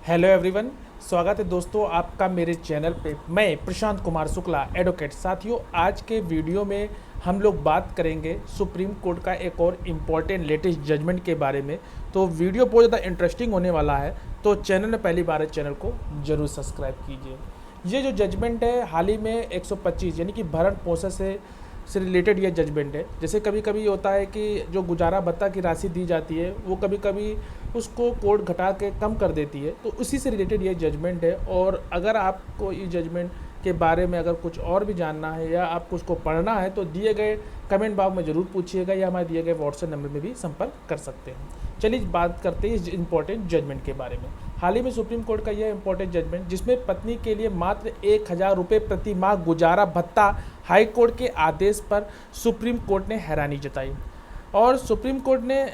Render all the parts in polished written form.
Hello everyone. स्वागत है दोस्तों आपका मेरे चैनल पे। मैं प्रशांत कुमार शुक्ला एडवोकेट। साथियों, आज के वीडियो में हम लोग बात करेंगे सुप्रीम कोर्ट का एक और इम्पॉर्टेंट लेटेस्ट जजमेंट के बारे में। तो वीडियो बहुत ज़्यादा इंटरेस्टिंग होने वाला है, तो चैनल में पहली बार है, चैनल को जरूर सब्सक्राइब कीजिए। ये जो जजमेंट है हाल ही में 125 यानी कि भरण पोषण से रिलेटेड ये जजमेंट है। जैसे कभी कभी होता है कि जो गुजारा भत्ता की राशि दी जाती है वो कभी कभी उसको कोर्ट घटा के कम कर देती है, तो उसी से रिलेटेड ये जजमेंट है। और अगर आपको ये जजमेंट के बारे में अगर कुछ और भी जानना है या आपको उसको पढ़ना है तो दिए गए कमेंट बॉक्स में ज़रूर पूछिएगा या हमारे दिए गए व्हाट्सएप नंबर में भी संपर्क कर सकते हैं। चलिए बात करते हैं इस इंपॉर्टेंट जजमेंट के बारे में। हाल ही में सुप्रीम कोर्ट का यह इंपॉर्टेंट जजमेंट, जिसमें पत्नी के लिए मात्र 1,000 रुपये प्रति माह गुजारा भत्ता, हाई कोर्ट के आदेश पर सुप्रीम कोर्ट ने हैरानी जताई। और सुप्रीम कोर्ट ने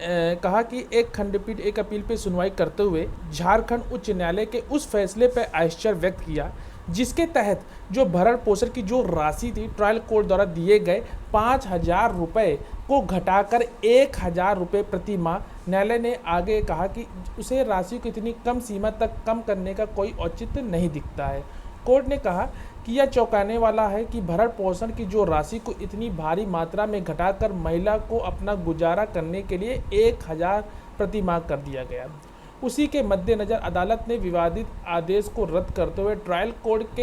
कहा कि एक खंडपीठ एक अपील पर सुनवाई करते हुए झारखंड उच्च न्यायालय के उस फैसले पर आश्चर्य व्यक्त किया जिसके तहत जो भरण पोषण की जो राशि थी ट्रायल कोर्ट द्वारा दिए गए 5,000 रुपये को घटाकर 1,000 रुपये प्रति माह। न्यायालय ने आगे कहा कि उसे राशि को इतनी कम सीमा तक कम करने का कोई औचित्य नहीं दिखता है। कोर्ट ने कहा कि यह चौंकाने वाला है कि भरण पोषण की जो राशि को इतनी भारी मात्रा में घटाकर महिला को अपना गुजारा करने के लिए 1,000 प्रति माह कर दिया गया। उसी के मद्देनज़र अदालत ने विवादित आदेश को रद्द करते हुए ट्रायल कोर्ट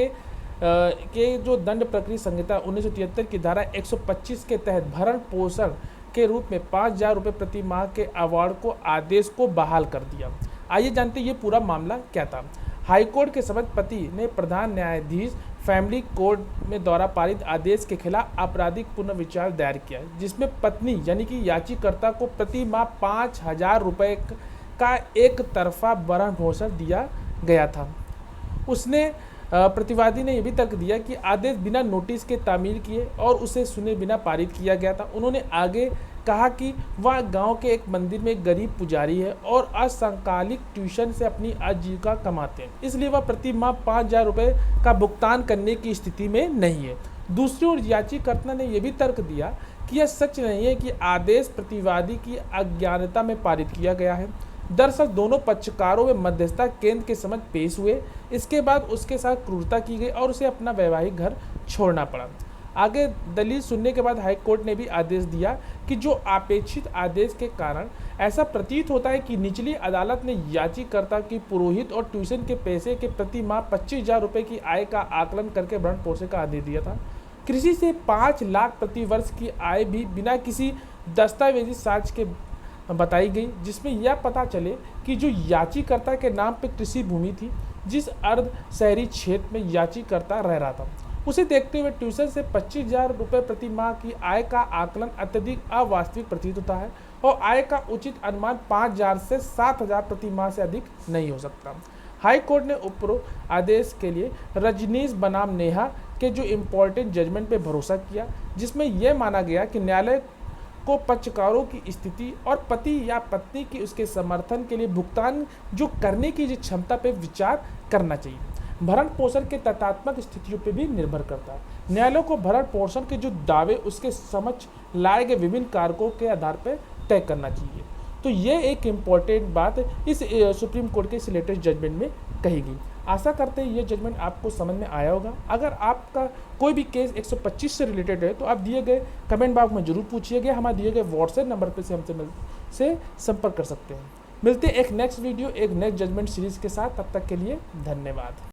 के जो दंड प्रक्रिया संहिता 1973 की धारा 125 के तहत भरण पोषण के रूप में 5,000 रुपये प्रति माह के अवार्ड को आदेश को बहाल कर दिया। आइए जानते हैं ये पूरा मामला क्या था। हाईकोर्ट के सभापति ने प्रधान न्यायाधीश फैमिली कोर्ट में द्वारा पारित आदेश के खिलाफ आपराधिक पुनर्विचार दायर किया, जिसमें पत्नी यानी कि याचिकाकर्ता को प्रति माह 5,000 रुपये का एक तरफा भरण पोषण दिया गया था। उसने प्रतिवादी ने यह भी तर्क दिया कि आदेश बिना नोटिस के तामील किए और उसे सुने बिना पारित किया गया था। उन्होंने आगे कहा कि वह गांव के एक मंदिर में एक गरीब पुजारी है और असंकालिक ट्यूशन से अपनी आजीविका कमाते हैं, इसलिए वह प्रति माह 5,000 रुपये का भुगतान करने की स्थिति में नहीं है। दूसरी ओर याचिकाकर्ता ने यह भी तर्क दिया कि यह सच नहीं है कि आदेश प्रतिवादी की अज्ञानता में पारित किया गया है। दरअसल दोनों पक्षकारों में मध्यस्थता केंद्र के समझ पेश हुए, इसके बाद उसके साथ क्रूरता की गई और उसे अपना वैवाहिक घर छोड़ना पड़ा। आगे दलील सुनने के बाद हाईकोर्ट ने भी आदेश दिया कि जो अपेक्षित आदेश के कारण ऐसा प्रतीत होता है कि निचली अदालत ने याचिकाकर्ता की पुरोहित और ट्यूशन के पैसे के प्रति माह 25,000 रुपये की आय का आकलन करके भरण पोषण का आदेश दिया था। कृषि से 5 लाख प्रति वर्ष की आय भी बिना किसी दस्तावेजी साक्ष्य के बताई गई, जिसमें यह पता चले कि जो याचिकाकर्ता के नाम पर कृषि भूमि थी, जिस अर्ध शहरी क्षेत्र में याचिकाकर्ता रह रहा था, उसे देखते हुए ट्यूशन से 25,000 रुपये प्रति माह की आय का आकलन अत्यधिक अवास्तविक प्रतीत होता है और आय का उचित अनुमान 5,000 से 7,000 प्रति माह से अधिक नहीं हो सकता। हाई कोर्ट ने उपरोक्त आदेश के लिए रजनीश बनाम नेहा के जो इम्पोर्टेंट जजमेंट पे भरोसा किया, जिसमें यह माना गया कि न्यायालय को पक्षकारों की स्थिति और पति या पत्नी की उसके समर्थन के लिए भुगतान जो करने की जो क्षमता पर विचार करना चाहिए। भरण पोषण के तथ्यात्मक स्थितियों पर भी निर्भर करता है। न्यायालय को भरण पोषण के जो दावे उसके समक्ष लाए गए विभिन्न कारकों के आधार पर तय करना चाहिए। तो ये एक इम्पॉर्टेंट बात इस सुप्रीम कोर्ट के इस लेटेस्ट जजमेंट में कही गई। आशा करते हैं ये जजमेंट आपको समझ में आया होगा। अगर आपका कोई भी केस 125 से रिलेटेड है तो आप दिए गए कमेंट बॉक्स में जरूर पूछिएगा, हमारे दिए गए व्हाट्सएप नंबर पर से हमसे संपर्क कर सकते हैं। मिलते हैं एक नेक्स्ट वीडियो एक नेक्स्ट जजमेंट सीरीज के साथ, तब तक के लिए धन्यवाद।